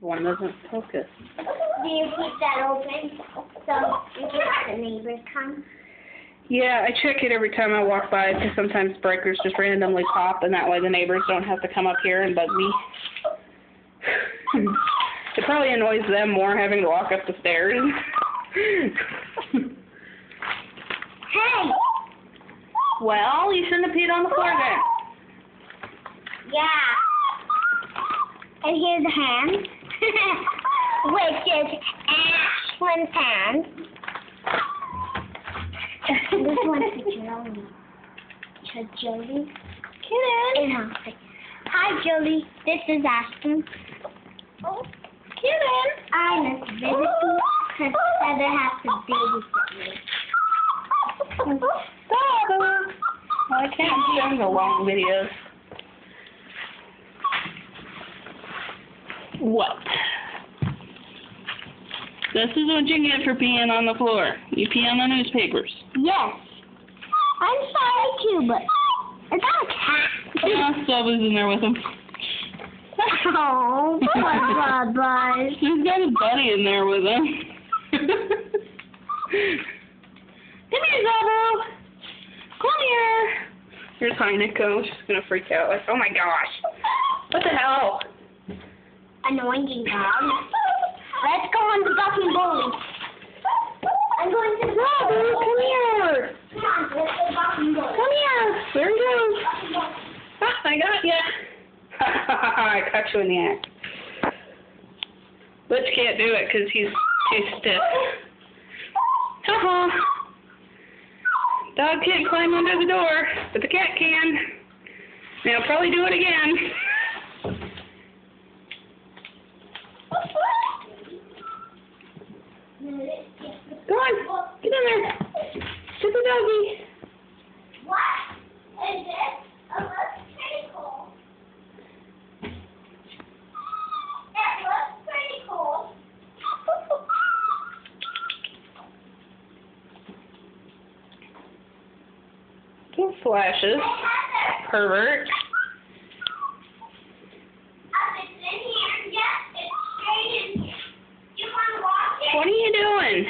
One doesn't focus. Do you keep that open so in case the neighbors come? Yeah, I check it every time I walk by because sometimes breakers just randomly pop, and that way the neighbors don't have to come up here and bug me. It probably annoys them more having to walk up the stairs. Hey! Well, you shouldn't have peed on the floor then. Yeah. And here's a hand, which is Ashlyn's hand. This one's for Jolie. Jolie? Kitten. Hi, Jolie. This is Ashlyn. Oh, Kitten. I'm a visitor because Heather has to babysit me. Zabu. Well, I can't send the long videos. What? This is what you get for peeing on the floor. You pee on the newspapers. Yes. I'm sorry too, but is that a cat? Yeah, Zabu's in there with him. Oh, Buzz. He's got his buddy in there with him. Come here, Zabu. Come here. Here's Heineko. She's going to freak out. Like, oh my gosh. What the hell? Annoying dog. Let's go on the duck and bowling. I'm going to Zabu, come here. Come on, let's go duck and bowling. Come here. There he goes. Ah, I got ya. I caught you in the act. Butch can't do it because he's too stiff. Ha-ha. Dog can't climb under the door, but the cat can. Now I'll probably do it again. Go on, get in there. Get the doggy. What is this? A pretty cool. It looks pretty cool. Little flashes. Pervert. It's in here. Yes, it's straight in here. You want to watch it? What are you doing?